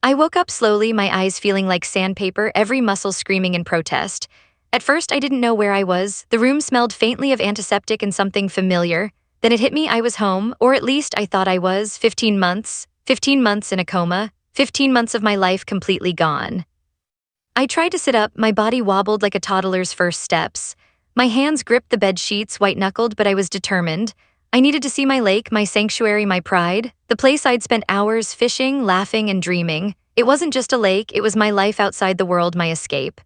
I woke up slowly, my eyes feeling like sandpaper, every muscle screaming in protest. At first, I didn't know where I was. The room smelled faintly of antiseptic and something familiar. Then it hit me, I was home, or at least I thought I was. 15 months. 15 months in a coma. 15 months of my life completely gone. I tried to sit up, my body wobbled like a toddler's first steps. My hands gripped the bed sheets, white-knuckled, but I was determined. I needed to see my lake, my sanctuary, my pride, the place I'd spent hours fishing, laughing, and dreaming. It wasn't just a lake, it was my life outside the world, my escape.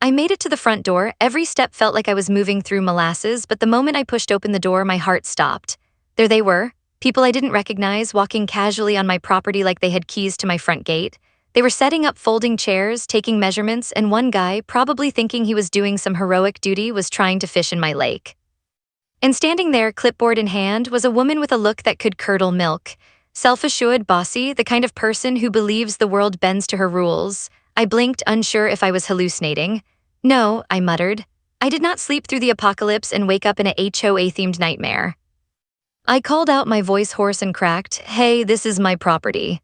I made it to the front door. Every step felt like I was moving through molasses, but the moment I pushed open the door, my heart stopped. There they were, people I didn't recognize, walking casually on my property like they had keys to my front gate. They were setting up folding chairs, taking measurements, and one guy, probably thinking he was doing some heroic duty, was trying to fish in my lake. And standing there, clipboard in hand, was a woman with a look that could curdle milk. Self-assured, bossy, the kind of person who believes the world bends to her rules. I blinked, unsure if I was hallucinating. No, I muttered. I did not sleep through the apocalypse and wake up in a HOA-themed nightmare. I called out, my voice hoarse and cracked, "Hey, this is my property."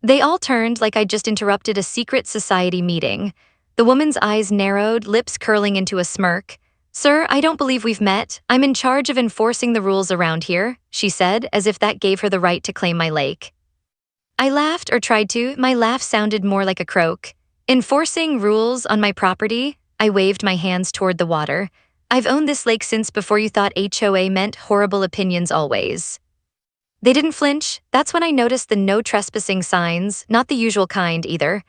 They all turned like I'd just interrupted a secret society meeting. The woman's eyes narrowed, lips curling into a smirk. "Sir, I don't believe we've met. I'm in charge of enforcing the rules around here," she said, as if that gave her the right to claim my lake. I laughed, or tried to. My laugh sounded more like a croak. "Enforcing rules on my property?" I waved my hands toward the water. "I've owned this lake since before you thought HOA meant horrible opinions always." They didn't flinch. That's when I noticed the no trespassing signs, not the usual kind either.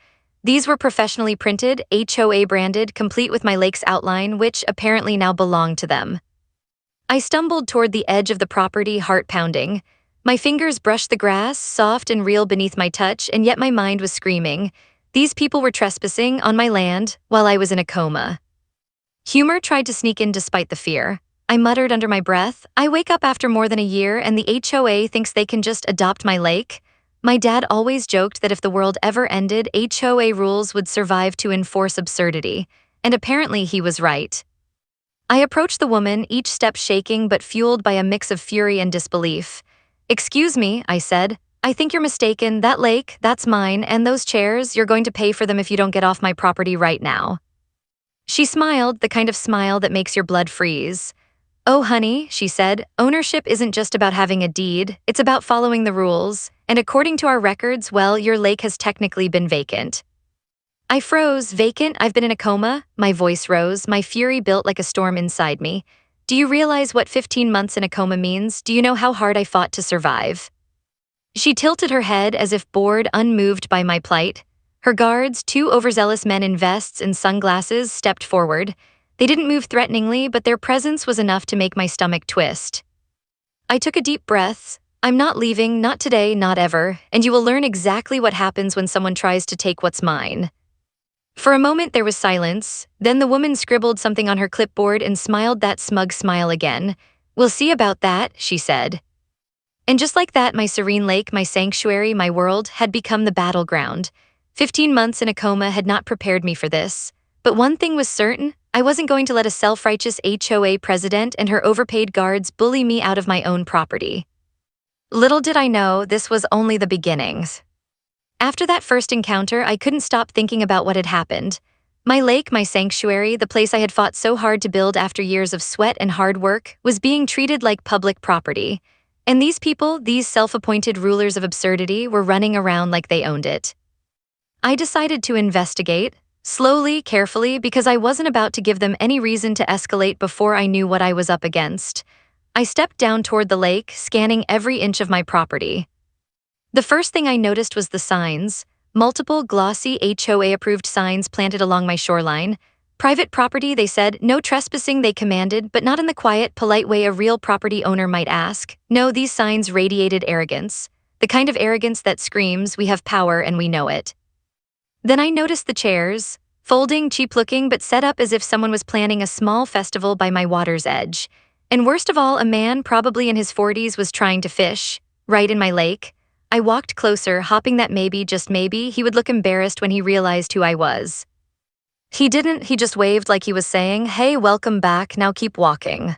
These were professionally printed, HOA branded, complete with my lake's outline, which apparently now belonged to them. I stumbled toward the edge of the property, heart pounding. My fingers brushed the grass, soft and real beneath my touch, and yet my mind was screaming. These people were trespassing on my land while I was in a coma. Humor tried to sneak in despite the fear. I muttered under my breath, "I wake up after more than a year and the HOA thinks they can just adopt my lake?" My dad always joked that if the world ever ended, HOA rules would survive to enforce absurdity, and apparently he was right. I approached the woman, each step shaking but fueled by a mix of fury and disbelief. "Excuse me," I said. "I think you're mistaken. That lake, that's mine, and those chairs, you're going to pay for them if you don't get off my property right now." She smiled, the kind of smile that makes your blood freeze. "Oh, honey," she said, "ownership isn't just about having a deed, it's about following the rules, and according to our records, well, your lake has technically been vacant." I froze. "Vacant? I've been in a coma?" My voice rose, my fury built like a storm inside me. "Do you realize what 15 months in a coma means? Do you know how hard I fought to survive?" She tilted her head as if bored, unmoved by my plight. Her guards, two overzealous men in vests and sunglasses, stepped forward. They didn't move threateningly, but their presence was enough to make my stomach twist. I took a deep breath. "I'm not leaving, not today, not ever, and you will learn exactly what happens when someone tries to take what's mine." For a moment there was silence, then the woman scribbled something on her clipboard and smiled that smug smile again. "We'll see about that," she said. And just like that, my serene lake, my sanctuary, my world, had become the battleground. 15 months in a coma had not prepared me for this. But one thing was certain, I wasn't going to let a self-righteous HOA president and her overpaid guards bully me out of my own property. Little did I know, this was only the beginnings. After that first encounter, I couldn't stop thinking about what had happened. My lake, my sanctuary, the place I had fought so hard to build after years of sweat and hard work, was being treated like public property. And these people, these self-appointed rulers of absurdity, were running around like they owned it. I decided to investigate, slowly, carefully, because I wasn't about to give them any reason to escalate before I knew what I was up against. I stepped down toward the lake, scanning every inch of my property. The first thing I noticed was the signs. Multiple glossy HOA-approved signs planted along my shoreline. Private property, they said, no trespassing, they commanded, but not in the quiet, polite way a real property owner might ask. No, these signs radiated arrogance. The kind of arrogance that screams, "We have power and we know it." Then I noticed the chairs, folding, cheap-looking, but set up as if someone was planning a small festival by my water's edge. And worst of all, a man, probably in his 40s, was trying to fish, right in my lake. I walked closer, hoping that maybe, just maybe, he would look embarrassed when he realized who I was. He didn't, he just waved like he was saying, "Hey, welcome back, now keep walking."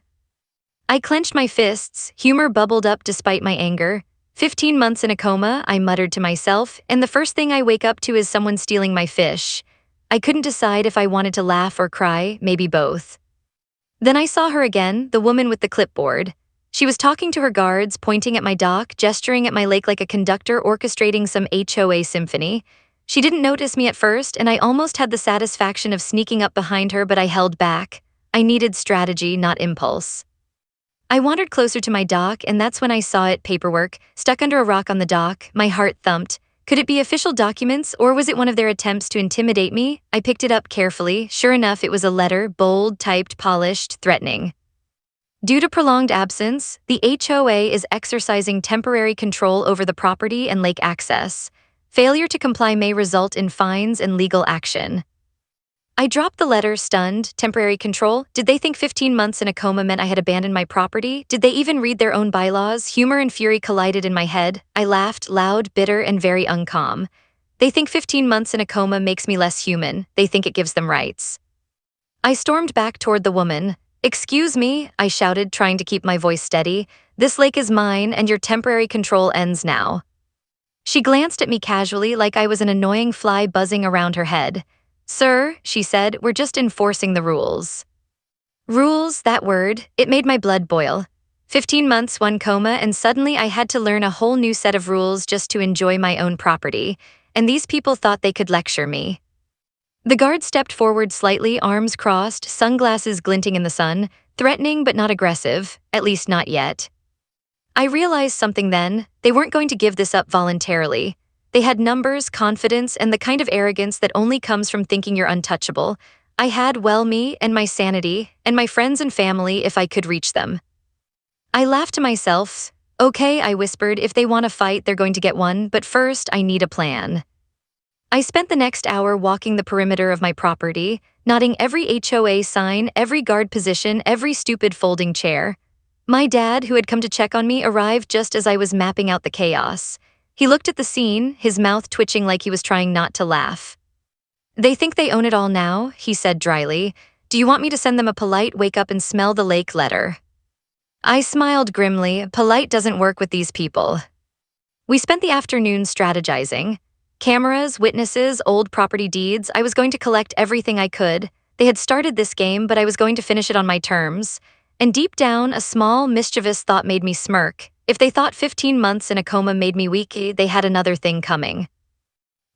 I clenched my fists, humor bubbled up despite my anger. 15 months in a coma, I muttered to myself, and the first thing I wake up to is someone stealing my fish. I couldn't decide if I wanted to laugh or cry, maybe both. Then I saw her again, the woman with the clipboard. She was talking to her guards, pointing at my dock, gesturing at my lake like a conductor orchestrating some HOA symphony. She didn't notice me at first, and I almost had the satisfaction of sneaking up behind her, but I held back. I needed strategy, not impulse. I wandered closer to my dock, and that's when I saw it, paperwork, stuck under a rock on the dock. My heart thumped. Could it be official documents, or was it one of their attempts to intimidate me? I picked it up carefully. Sure enough, it was a letter, bold, typed, polished, threatening. Due to prolonged absence, the HOA is exercising temporary control over the property and lake access. Failure to comply may result in fines and legal action. I dropped the letter, stunned. Temporary control? Did they think 15 months in a coma meant I had abandoned my property? Did they even read their own bylaws? Humor and fury collided in my head. I laughed, loud, bitter, and very uncalm. They think 15 months in a coma makes me less human. They think it gives them rights. I stormed back toward the woman. "Excuse me," I shouted, trying to keep my voice steady. "This lake is mine, and your temporary control ends now." She glanced at me casually, like I was an annoying fly buzzing around her head. "Sir," she said, "we're just enforcing the rules." Rules, that word, it made my blood boil. 15 months, one coma, and suddenly I had to learn a whole new set of rules just to enjoy my own property, and these people thought they could lecture me. The guard stepped forward slightly, arms crossed, sunglasses glinting in the sun, threatening but not aggressive, at least not yet. I realized something then. They weren't going to give this up voluntarily. They had numbers, confidence, and the kind of arrogance that only comes from thinking you're untouchable. I had, well, me and my sanity, and my friends and family if I could reach them. I laughed to myself. "Okay," I whispered, "if they want to fight, they're going to get one, but first, I need a plan." I spent the next hour walking the perimeter of my property, nodding every HOA sign, every guard position, every stupid folding chair. My dad, who had come to check on me, arrived just as I was mapping out the chaos. He looked at the scene, his mouth twitching like he was trying not to laugh. "They think they own it all now," he said dryly. "Do you want me to send them a polite wake up and smell the lake letter?" I smiled grimly. Polite doesn't work with these people. We spent the afternoon strategizing. Cameras, witnesses, old property deeds. I was going to collect everything I could. They had started this game, but I was going to finish it on my terms. And deep down, a small, mischievous thought made me smirk. If they thought 15 months in a coma made me weak, they had another thing coming.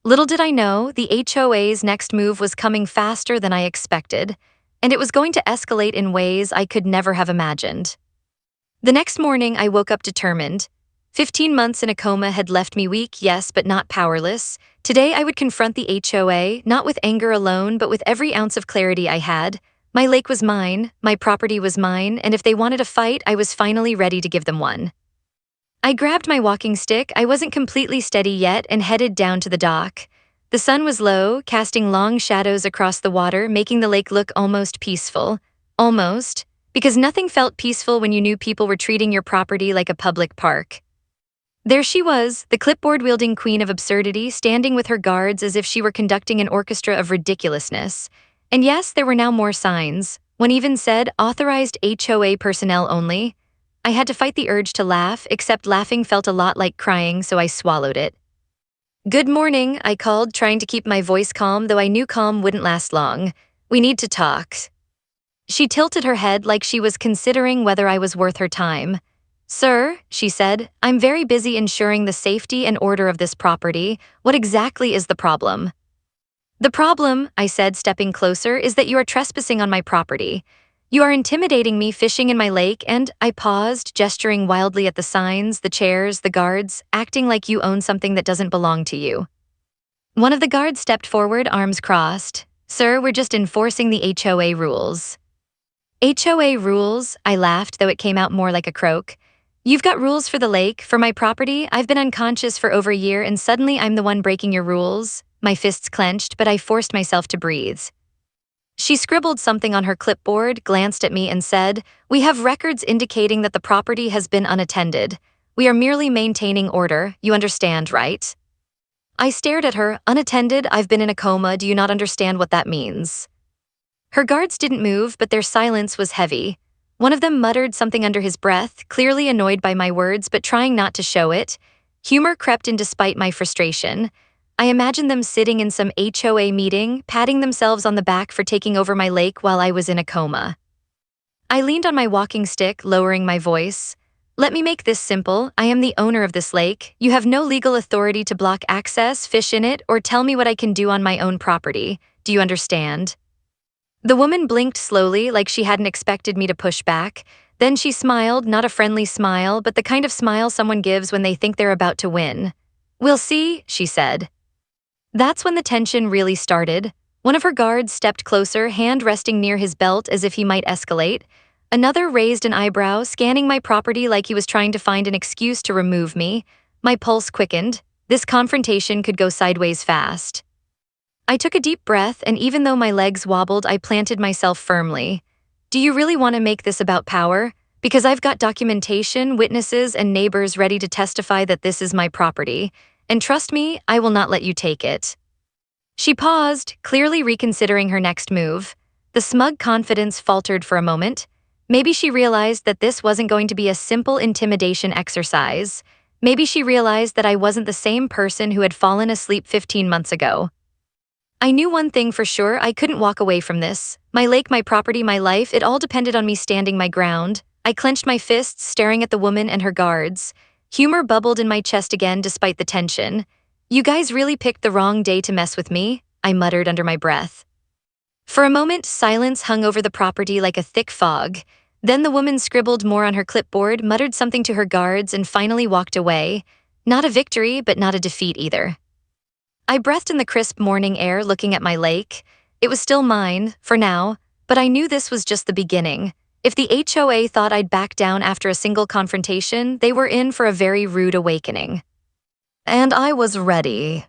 Little did I know, the HOA's next move was coming faster than I expected, and it was going to escalate in ways I could never have imagined. The next morning, I woke up determined. 15 months in a coma had left me weak, yes, but not powerless. Today, I would confront the HOA, not with anger alone, but with every ounce of clarity I had. My lake was mine, my property was mine, and if they wanted a fight, I was finally ready to give them one. I grabbed my walking stick, I wasn't completely steady yet, and headed down to the dock. The sun was low, casting long shadows across the water, making the lake look almost peaceful. Almost. Because nothing felt peaceful when you knew people were treating your property like a public park. There she was, the clipboard-wielding queen of absurdity, standing with her guards as if she were conducting an orchestra of ridiculousness. And yes, there were now more signs. One even said, "Authorized HOA personnel only." I had to fight the urge to laugh, except laughing felt a lot like crying, so I swallowed it. "Good morning," I called, trying to keep my voice calm, though I knew calm wouldn't last long. "We need to talk." She tilted her head like she was considering whether I was worth her time. "Sir," she said, "I'm very busy ensuring the safety and order of this property. What exactly is the problem?" "The problem," I said, stepping closer, "is that you are trespassing on my property. You are intimidating me fishing in my lake," and I paused, gesturing wildly at the signs, the chairs, the guards, acting like you own something that doesn't belong to you. One of the guards stepped forward, arms crossed. "Sir, we're just enforcing the HOA rules." "HOA rules?" I laughed, though it came out more like a croak. "You've got rules for the lake, for my property. I've been unconscious for over a year, and suddenly I'm the one breaking your rules." My fists clenched, but I forced myself to breathe. She scribbled something on her clipboard, glanced at me, and said, "We have records indicating that the property has been unattended. We are merely maintaining order. You understand, right?" I stared at her. "Unattended? I've been in a coma. Do you not understand what that means?" Her guards didn't move, but their silence was heavy. One of them muttered something under his breath, clearly annoyed by my words but trying not to show it. Humor crept in despite my frustration. I imagined them sitting in some HOA meeting, patting themselves on the back for taking over my lake while I was in a coma. I leaned on my walking stick, lowering my voice. Let me make this simple. I am the owner of this lake. You have no legal authority to block access, fish in it, or tell me what I can do on my own property. Do you understand? The woman blinked slowly, like she hadn't expected me to push back. Then she smiled, not a friendly smile, but the kind of smile someone gives when they think they're about to win. We'll see, she said. That's when the tension really started. One of her guards stepped closer, hand resting near his belt as if he might escalate. Another raised an eyebrow, scanning my property like he was trying to find an excuse to remove me. My pulse quickened. This confrontation could go sideways fast. I took a deep breath, and even though my legs wobbled, I planted myself firmly. Do you really want to make this about power? Because I've got documentation, witnesses, and neighbors ready to testify that this is my property. And trust me, I will not let you take it. She paused, clearly reconsidering her next move. The smug confidence faltered for a moment. Maybe she realized that this wasn't going to be a simple intimidation exercise. Maybe she realized that I wasn't the same person who had fallen asleep 15 months ago. I knew one thing for sure: I couldn't walk away from this. My lake, my property, my life, it all depended on me standing my ground. I clenched my fists, staring at the woman and her guards. Humor bubbled in my chest again despite the tension. You guys really picked the wrong day to mess with me, I muttered under my breath. For a moment, silence hung over the property like a thick fog. Then the woman scribbled more on her clipboard, muttered something to her guards, and finally walked away. Not a victory, but not a defeat either. I breathed in the crisp morning air, looking at my lake. It was still mine, for now, but I knew this was just the beginning. If the HOA thought I'd back down after a single confrontation, they were in for a very rude awakening. And I was ready.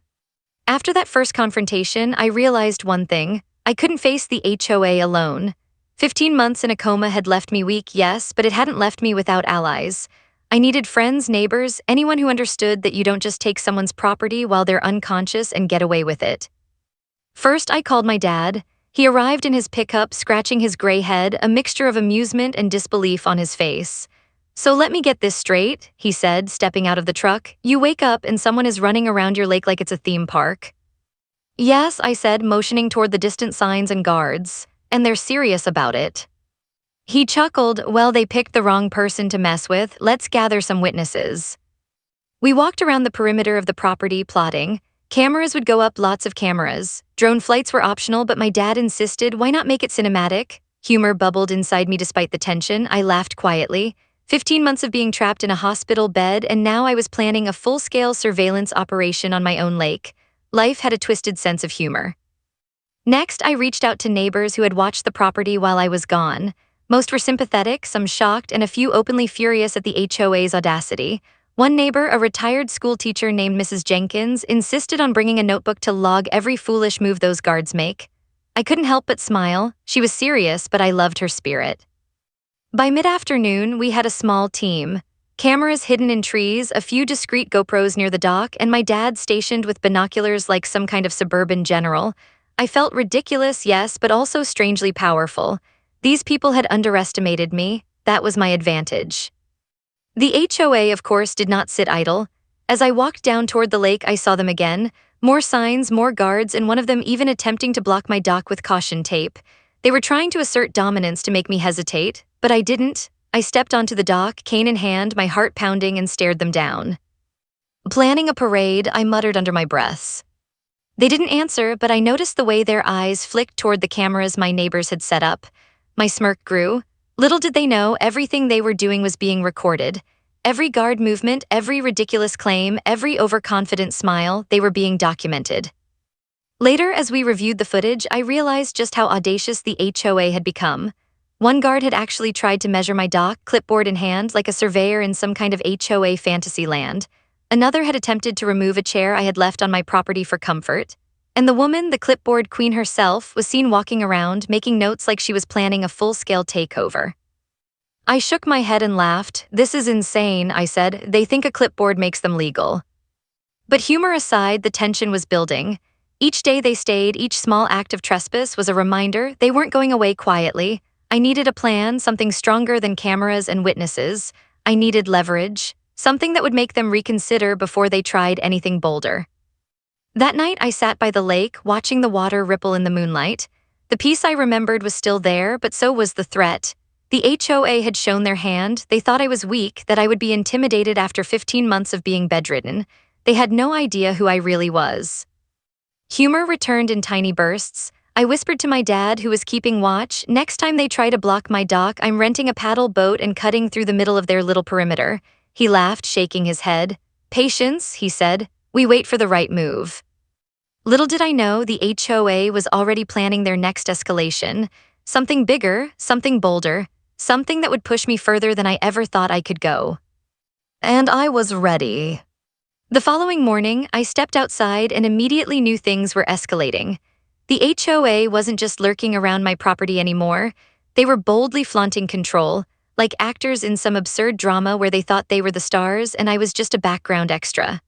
After that first confrontation, I realized one thing: I couldn't face the HOA alone. 15 months in a coma had left me weak, yes, but it hadn't left me without allies. I needed friends, neighbors, anyone who understood that you don't just take someone's property while they're unconscious and get away with it. First, I called my dad. He arrived in his pickup, scratching his gray head, a mixture of amusement and disbelief on his face. So let me get this straight, he said, stepping out of the truck. You wake up and someone is running around your lake like it's a theme park. Yes, I said, motioning toward the distant signs and guards. And they're serious about it. He chuckled. Well, they picked the wrong person to mess with. Let's gather some witnesses. We walked around the perimeter of the property, plotting. Cameras would go up, lots of cameras. Drone flights were optional, but my dad insisted, why not make it cinematic? Humor bubbled inside me despite the tension. I laughed quietly. 15 months of being trapped in a hospital bed, and now I was planning a full-scale surveillance operation on my own lake. Life had a twisted sense of humor. Next, I reached out to neighbors who had watched the property while I was gone. Most were sympathetic, some shocked, and a few openly furious at the HOA's audacity. One neighbor, a retired school teacher named Mrs. Jenkins, insisted on bringing a notebook to log every foolish move those guards make. I couldn't help but smile. She was serious, but I loved her spirit. By mid-afternoon, we had a small team. Cameras hidden in trees, a few discreet GoPros near the dock, and my dad stationed with binoculars like some kind of suburban general. I felt ridiculous, yes, but also strangely powerful. These people had underestimated me. That was my advantage. The HOA, of course, did not sit idle. As I walked down toward the lake, I saw them again. More signs, more guards, and one of them even attempting to block my dock with caution tape. They were trying to assert dominance to make me hesitate, but I didn't. I stepped onto the dock, cane in hand, my heart pounding, and stared them down. Planning a parade, I muttered under my breath. They didn't answer, but I noticed the way their eyes flicked toward the cameras my neighbors had set up. My smirk grew. Little did they know, everything they were doing was being recorded. Every guard movement, every ridiculous claim, every overconfident smile, they were being documented. Later, as we reviewed the footage, I realized just how audacious the HOA had become. One guard had actually tried to measure my dock, clipboard in hand, like a surveyor in some kind of HOA fantasy land. Another had attempted to remove a chair I had left on my property for comfort. And the woman, the clipboard queen herself, was seen walking around, making notes like she was planning a full-scale takeover. I shook my head and laughed. This is insane, I said. They think a clipboard makes them legal. But humor aside, the tension was building. Each day they stayed, each small act of trespass was a reminder they weren't going away quietly. I needed a plan, something stronger than cameras and witnesses. I needed leverage, something that would make them reconsider before they tried anything bolder. That night, I sat by the lake, watching the water ripple in the moonlight. The peace I remembered was still there, but so was the threat. The HOA had shown their hand. They thought I was weak, that I would be intimidated after 15 months of being bedridden. They had no idea who I really was. Humor returned in tiny bursts. I whispered to my dad, who was keeping watch, "Next time they try to block my dock, I'm renting a paddle boat and cutting through the middle of their little perimeter." He laughed, shaking his head. "Patience," he said. "We wait for the right move." Little did I know, the HOA was already planning their next escalation. Something bigger, something bolder, something that would push me further than I ever thought I could go. And I was ready. The following morning, I stepped outside and immediately knew things were escalating. The HOA wasn't just lurking around my property anymore. They were boldly flaunting control, like actors in some absurd drama where they thought they were the stars and I was just a background extra.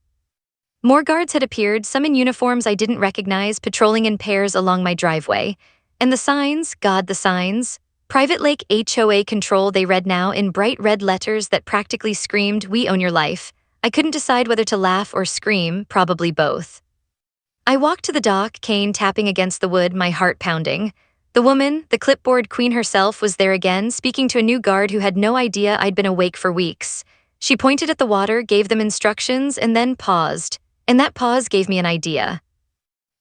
More guards had appeared, some in uniforms I didn't recognize, patrolling in pairs along my driveway. And the signs, God, the signs. Private Lake HOA Control, they read now in bright red letters that practically screamed, "We own your life." I couldn't decide whether to laugh or scream, probably both. I walked to the dock, cane tapping against the wood, my heart pounding. The woman, the clipboard queen herself, was there again, speaking to a new guard who had no idea I'd been awake for weeks. She pointed at the water, gave them instructions, and then paused. And that pause gave me an idea.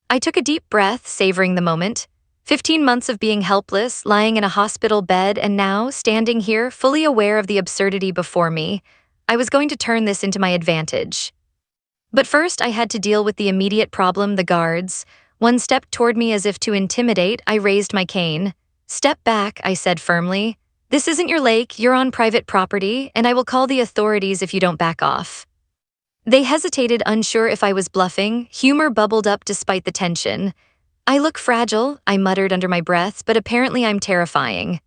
I took a deep breath, savoring the moment. 15 months of being helpless, lying in a hospital bed, and now, standing here, fully aware of the absurdity before me, I was going to turn this into my advantage. But first, I had to deal with the immediate problem, the guards. One stepped toward me as if to intimidate. I raised my cane. "Step back," I said firmly. "This isn't your lake, you're on private property, and I will call the authorities if you don't back off." They hesitated, unsure if I was bluffing. Humor bubbled up despite the tension. "I look fragile," I muttered under my breath, "but apparently I'm terrifying."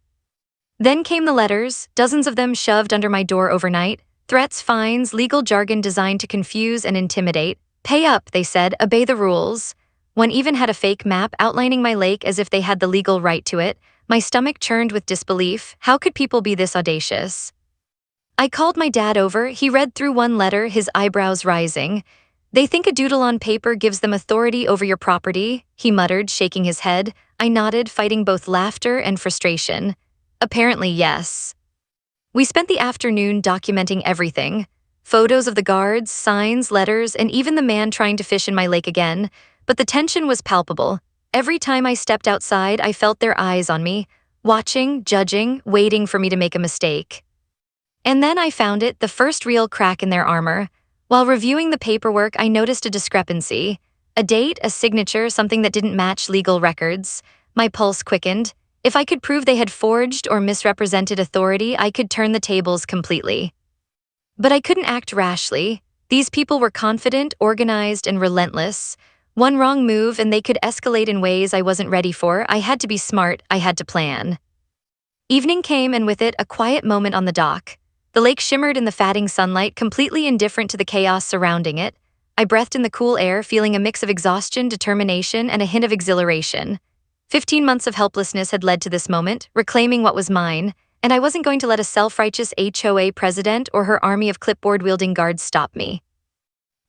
Then came the letters, dozens of them shoved under my door overnight. Threats, fines, legal jargon designed to confuse and intimidate. "Pay up," they said, "obey the rules." One even had a fake map outlining my lake as if they had the legal right to it. My stomach churned with disbelief. How could people be this audacious? I called my dad over. He read through one letter, his eyebrows rising. "They think a doodle on paper gives them authority over your property," he muttered, shaking his head. I nodded, fighting both laughter and frustration. "Apparently, yes." We spent the afternoon documenting everything. Photos of the guards, signs, letters, and even the man trying to fish in my lake again. But the tension was palpable. Every time I stepped outside, I felt their eyes on me, watching, judging, waiting for me to make a mistake. And then I found it, the first real crack in their armor. While reviewing the paperwork, I noticed a discrepancy. A date, a signature, something that didn't match legal records. My pulse quickened. If I could prove they had forged or misrepresented authority, I could turn the tables completely. But I couldn't act rashly. These people were confident, organized, and relentless. One wrong move and they could escalate in ways I wasn't ready for. I had to be smart, I had to plan. Evening came, and with it, a quiet moment on the dock. The lake shimmered in the fatting sunlight, completely indifferent to the chaos surrounding it. I breathed in the cool air, feeling a mix of exhaustion, determination, and a hint of exhilaration. 15 months of helplessness had led to this moment, reclaiming what was mine, and I wasn't going to let a self-righteous HOA president or her army of clipboard-wielding guards stop me.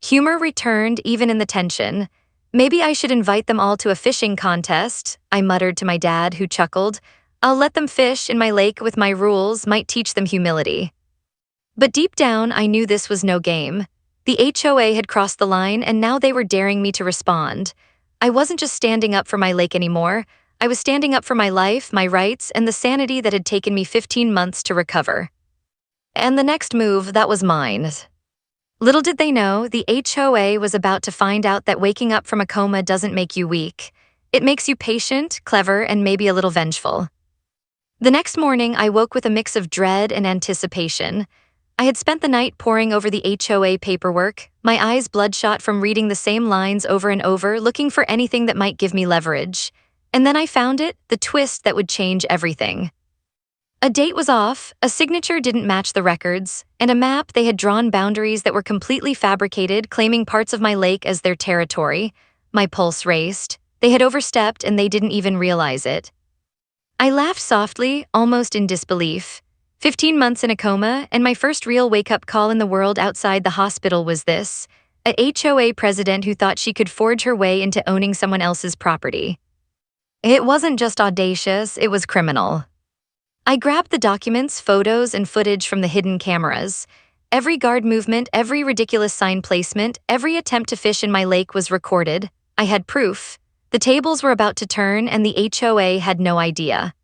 Humor returned, even in the tension. "Maybe I should invite them all to a fishing contest," I muttered to my dad, who chuckled. "I'll let them fish in my lake with my rules, might teach them humility." But deep down, I knew this was no game. The HOA had crossed the line, and now they were daring me to respond. I wasn't just standing up for my lake anymore. I was standing up for my life, my rights, and the sanity that had taken me 15 months to recover. And the next move, that was mine. Little did they know, the HOA was about to find out that waking up from a coma doesn't make you weak. It makes you patient, clever, and maybe a little vengeful. The next morning, I woke with a mix of dread and anticipation. I had spent the night poring over the HOA paperwork, my eyes bloodshot from reading the same lines over and over, looking for anything that might give me leverage. And then I found it, the twist that would change everything. A date was off, a signature didn't match the records, and a map, they had drawn boundaries that were completely fabricated, claiming parts of my lake as their territory. My pulse raced. They had overstepped and they didn't even realize it. I laughed softly, almost in disbelief. 15 months in a coma, and my first real wake-up call in the world outside the hospital was this: a HOA president who thought she could forge her way into owning someone else's property. It wasn't just audacious, it was criminal. I grabbed the documents, photos, and footage from the hidden cameras. Every guard movement, every ridiculous sign placement, every attempt to fish in my lake was recorded. I had proof. The tables were about to turn, and the HOA had no idea.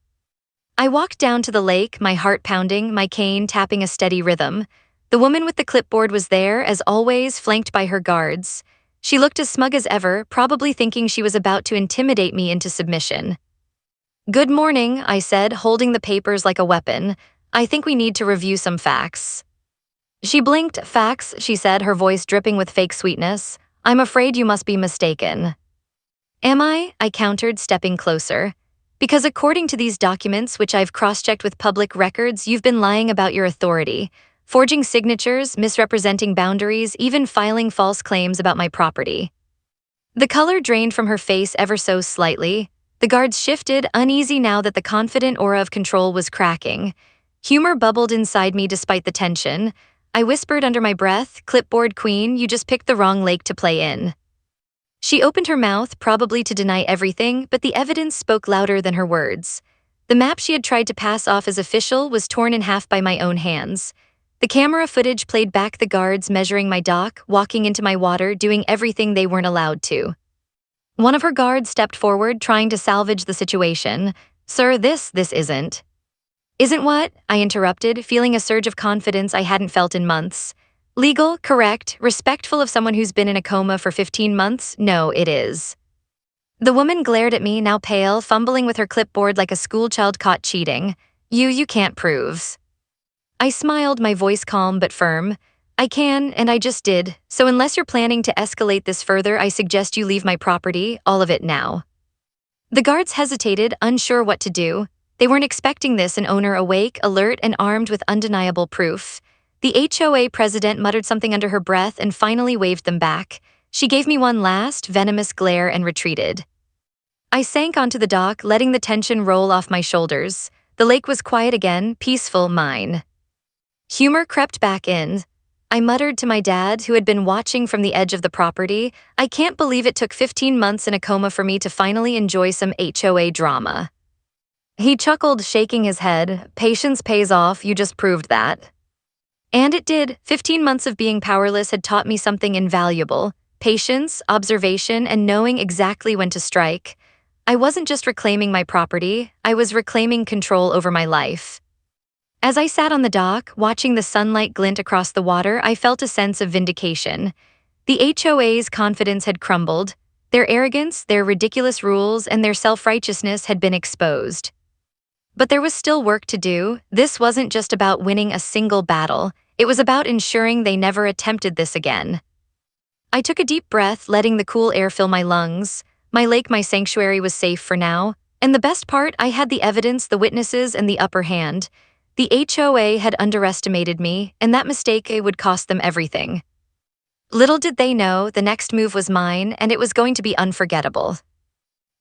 I walked down to the lake, my heart pounding, my cane tapping a steady rhythm. The woman with the clipboard was there, as always, flanked by her guards. She looked as smug as ever, probably thinking she was about to intimidate me into submission. "Good morning," I said, holding the papers like a weapon. "I think we need to review some facts." She blinked. "Facts," she said, her voice dripping with fake sweetness. "I'm afraid you must be mistaken." "Am I?" I countered, stepping closer. "Because according to these documents, which I've cross-checked with public records, you've been lying about your authority, forging signatures, misrepresenting boundaries, even filing false claims about my property." The color drained from her face ever so slightly. The guards shifted, uneasy now that the confident aura of control was cracking. Humor bubbled inside me despite the tension. I whispered under my breath, "Clipboard queen, you just picked the wrong lake to play in." She opened her mouth, probably to deny everything, but the evidence spoke louder than her words. The map she had tried to pass off as official was torn in half by my own hands. The camera footage played back the guards measuring my dock, walking into my water, doing everything they weren't allowed to. One of her guards stepped forward, trying to salvage the situation. "Sir, this isn't." "Isn't what?" I interrupted, feeling a surge of confidence I hadn't felt in months. "Legal, correct, respectful of someone who's been in a coma for 15 months? No, it is." The woman glared at me, now pale, fumbling with her clipboard like a schoolchild caught cheating. You can't prove." I smiled, my voice calm but firm. "I can, and I just did, so unless you're planning to escalate this further, I suggest you leave my property, all of it now." The guards hesitated, unsure what to do. They weren't expecting this, an owner awake, alert, and armed with undeniable proof. The HOA president muttered something under her breath and finally waved them back. She gave me one last, venomous glare and retreated. I sank onto the dock, letting the tension roll off my shoulders. The lake was quiet again, peaceful, mine. Humor crept back in. I muttered to my dad, who had been watching from the edge of the property, "I can't believe it took 15 months in a coma for me to finally enjoy some HOA drama." He chuckled, shaking his head. "Patience pays off, you just proved that." And it did. 15 months of being powerless had taught me something invaluable: patience, observation, and knowing exactly when to strike. I wasn't just reclaiming my property, I was reclaiming control over my life. As I sat on the dock, watching the sunlight glint across the water, I felt a sense of vindication. The HOA's confidence had crumbled. Their arrogance, their ridiculous rules, and their self-righteousness had been exposed. But there was still work to do. This wasn't just about winning a single battle. It was about ensuring they never attempted this again. I took a deep breath, letting the cool air fill my lungs. My lake, my sanctuary, was safe for now. And the best part, I had the evidence, the witnesses, and the upper hand. The HOA had underestimated me, and that mistake would cost them everything. Little did they know, the next move was mine, and it was going to be unforgettable.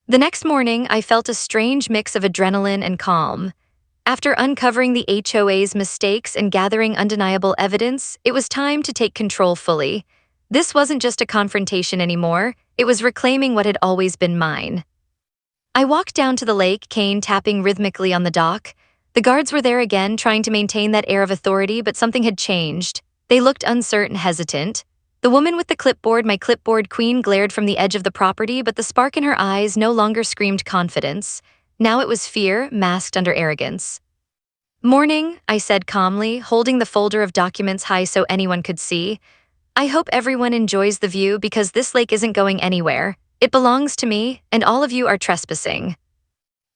The next morning, I felt a strange mix of adrenaline and calm. After uncovering the HOA's mistakes and gathering undeniable evidence, it was time to take control fully. This wasn't just a confrontation anymore, it was reclaiming what had always been mine. I walked down to the lake, cane tapping rhythmically on the dock. The guards were there again, trying to maintain that air of authority, but something had changed. They looked uncertain, hesitant. The woman with the clipboard, my clipboard queen, glared from the edge of the property, but the spark in her eyes no longer screamed confidence. Now it was fear, masked under arrogance. "Morning," I said calmly, holding the folder of documents high so anyone could see. "I hope everyone enjoys the view because this lake isn't going anywhere. It belongs to me, and all of you are trespassing."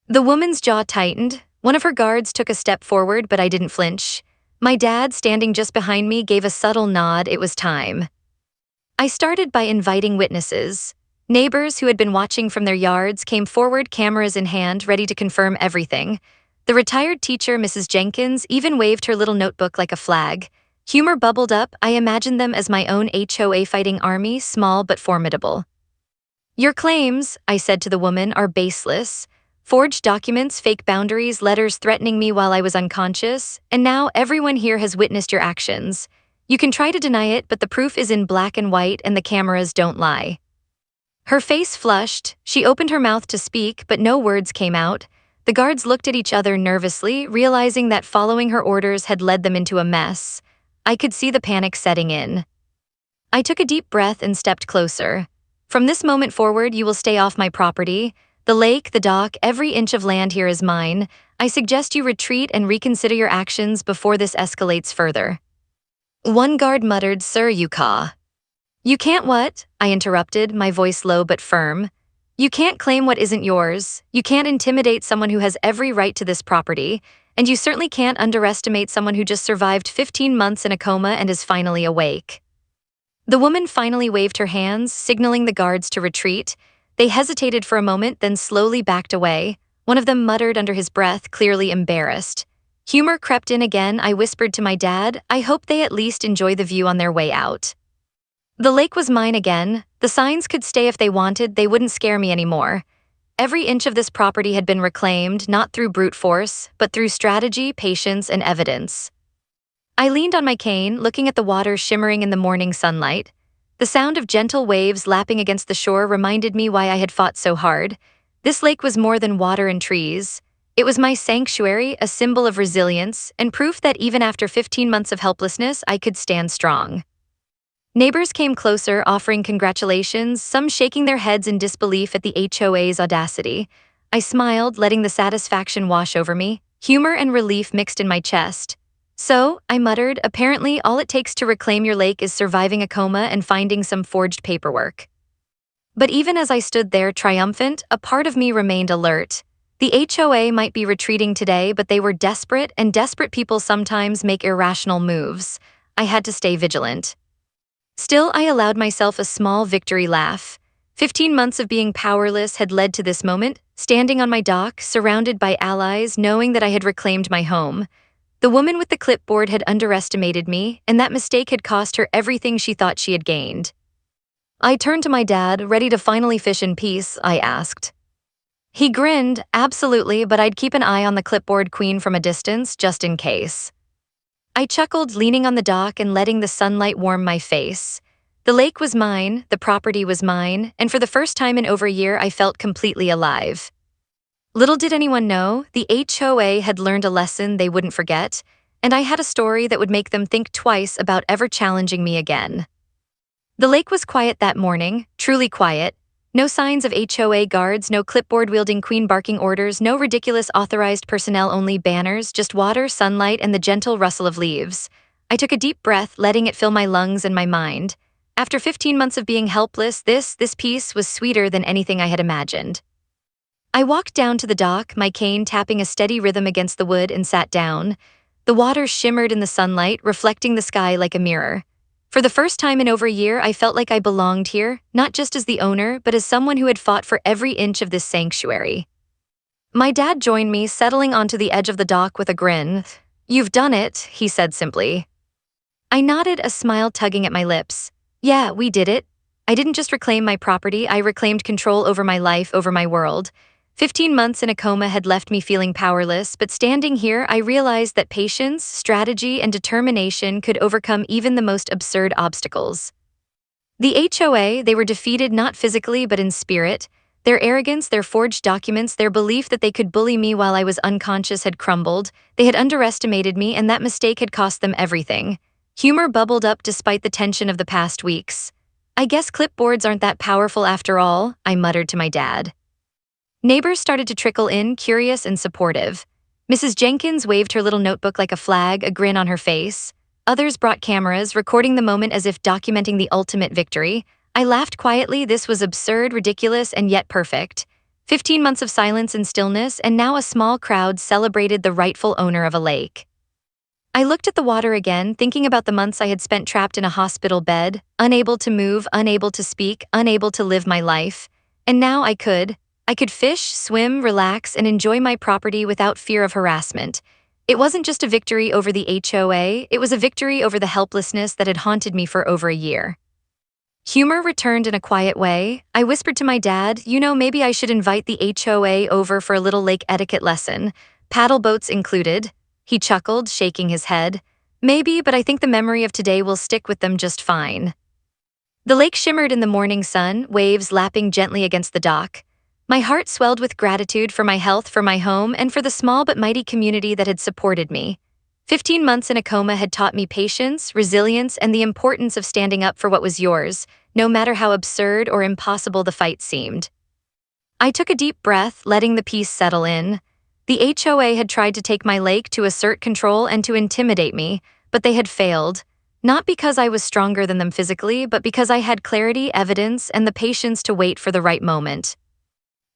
The woman's jaw tightened. One of her guards took a step forward, but I didn't flinch. My dad, standing just behind me, gave a subtle nod. It was time. I started by inviting witnesses. Neighbors who had been watching from their yards came forward, cameras in hand, ready to confirm everything. The retired teacher, Mrs. Jenkins, even waved her little notebook like a flag. Humor bubbled up. I imagined them as my own HOA fighting army, small but formidable. "Your claims," I said to the woman, "are baseless. Forged documents, fake boundaries, letters threatening me while I was unconscious, and now everyone here has witnessed your actions. You can try to deny it, but the proof is in black and white and the cameras don't lie. Her face flushed, she opened her mouth to speak, but no words came out. The guards looked at each other nervously, realizing that following her orders had led them into a mess. I could see the panic setting in. I took a deep breath and stepped closer. From this moment forward, you will stay off my property. The lake, the dock, every inch of land here is mine. I suggest you retreat and reconsider your actions before this escalates further. One guard muttered, "Sir, you caw." "You can't what?" I interrupted, my voice low but firm. "You can't claim what isn't yours. You can't intimidate someone who has every right to this property. And you certainly can't underestimate someone who just survived 15 months in a coma and is finally awake." The woman finally waved her hands, signaling the guards to retreat. They hesitated for a moment, then slowly backed away. One of them muttered under his breath, clearly embarrassed. Humor crept in again. I whispered to my dad, "I hope they at least enjoy the view on their way out." The lake was mine again. The signs could stay if they wanted, they wouldn't scare me anymore. Every inch of this property had been reclaimed, not through brute force, but through strategy, patience, and evidence. I leaned on my cane, looking at the water shimmering in the morning sunlight. The sound of gentle waves lapping against the shore reminded me why I had fought so hard. This lake was more than water and trees. It was my sanctuary, a symbol of resilience, and proof that even after 15 months of helplessness, I could stand strong. Neighbors came closer, offering congratulations, some shaking their heads in disbelief at the HOA's audacity. I smiled, letting the satisfaction wash over me. Humor and relief mixed in my chest. "So," I muttered, "apparently all it takes to reclaim your lake is surviving a coma and finding some forged paperwork." But even as I stood there triumphant, a part of me remained alert. The HOA might be retreating today, but they were desperate, and desperate people sometimes make irrational moves. I had to stay vigilant. Still, I allowed myself a small victory laugh. 15 months of being powerless had led to this moment, standing on my dock, surrounded by allies, knowing that I had reclaimed my home. The woman with the clipboard had underestimated me, and that mistake had cost her everything she thought she had gained. I turned to my dad, ready to finally fish in peace, I asked. He grinned, "Absolutely, but I'd keep an eye on the clipboard queen from a distance, just in case." I chuckled, leaning on the dock and letting the sunlight warm my face. The lake was mine, the property was mine, and for the first time in over a year I felt completely alive. Little did anyone know, the HOA had learned a lesson they wouldn't forget, and I had a story that would make them think twice about ever challenging me again. The lake was quiet that morning, truly quiet. No signs of HOA guards, no clipboard-wielding queen barking orders, no ridiculous authorized personnel-only banners, just water, sunlight, and the gentle rustle of leaves. I took a deep breath, letting it fill my lungs and my mind. After 15 months of being helpless, this peace was sweeter than anything I had imagined. I walked down to the dock, my cane tapping a steady rhythm against the wood, and sat down. The water shimmered in the sunlight, reflecting the sky like a mirror. For the first time in over a year, I felt like I belonged here, not just as the owner, but as someone who had fought for every inch of this sanctuary. My dad joined me, settling onto the edge of the dock with a grin. "You've done it," he said simply. I nodded, a smile tugging at my lips. "Yeah, we did it. I didn't just reclaim my property, I reclaimed control over my life, over my world. 15 months in a coma had left me feeling powerless, but standing here, I realized that patience, strategy, and determination could overcome even the most absurd obstacles. The HOA, they were defeated not physically but in spirit. Their arrogance, their forged documents, their belief that they could bully me while I was unconscious had crumbled. They had underestimated me, and that mistake had cost them everything. Humor bubbled up despite the tension of the past weeks. "I guess clipboards aren't that powerful after all," I muttered to my dad. Neighbors started to trickle in, curious and supportive. Mrs. Jenkins waved her little notebook like a flag, a grin on her face. Others brought cameras, recording the moment as if documenting the ultimate victory. I laughed quietly. This was absurd, ridiculous, and yet perfect. 15 months of silence and stillness, and now a small crowd celebrated the rightful owner of a lake. I looked at the water again, thinking about the months I had spent trapped in a hospital bed, unable to move, unable to speak, unable to live my life. And now I could fish, swim, relax, and enjoy my property without fear of harassment. It wasn't just a victory over the HOA, it was a victory over the helplessness that had haunted me for over a year. Humor returned in a quiet way. I whispered to my dad, maybe I should invite the HOA over for a little lake etiquette lesson. Paddle boats included. He chuckled, shaking his head. Maybe, but I think the memory of today will stick with them just fine. The lake shimmered in the morning sun, waves lapping gently against the dock. My heart swelled with gratitude for my health, for my home, and for the small but mighty community that had supported me. 15 months in a coma had taught me patience, resilience, and the importance of standing up for what was yours, no matter how absurd or impossible the fight seemed. I took a deep breath, letting the peace settle in. The HOA had tried to take my lake, to assert control and to intimidate me, but they had failed. Not because I was stronger than them physically, but because I had clarity, evidence, and the patience to wait for the right moment.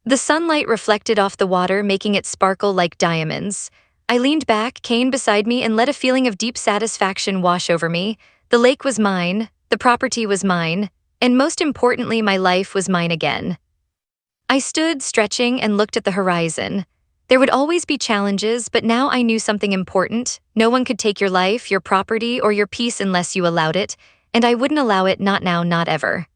The sunlight reflected off the water, making it sparkle like diamonds. I leaned back, cane beside me, and let a feeling of deep satisfaction wash over me. The lake was mine, the property was mine, and most importantly, my life was mine again. I stood, stretching, and looked at the horizon. There would always be challenges, but now I knew something important. No one could take your life, your property, or your peace unless you allowed it, and I wouldn't allow it, not now, not ever.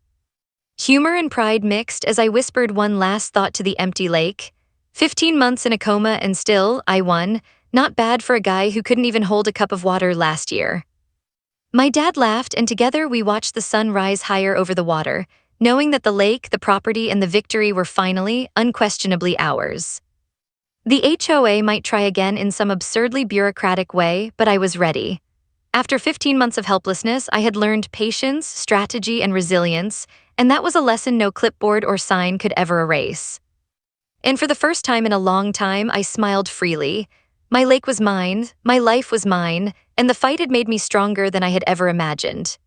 Humor and pride mixed as I whispered one last thought to the empty lake. 15 months in a coma and still, I won. Not bad for a guy who couldn't even hold a cup of water last year. My dad laughed, and together we watched the sun rise higher over the water, knowing that the lake, the property, and the victory were finally, unquestionably ours. The HOA might try again in some absurdly bureaucratic way, but I was ready. After 15 months of helplessness, I had learned patience, strategy, and resilience, and that was a lesson no clipboard or sign could ever erase. And for the first time in a long time, I smiled freely. My lake was mine, my life was mine, and the fight had made me stronger than I had ever imagined.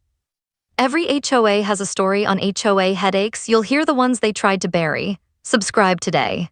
Every HOA has a story on HOA Headaches. You'll hear the ones they tried to bury. Subscribe today.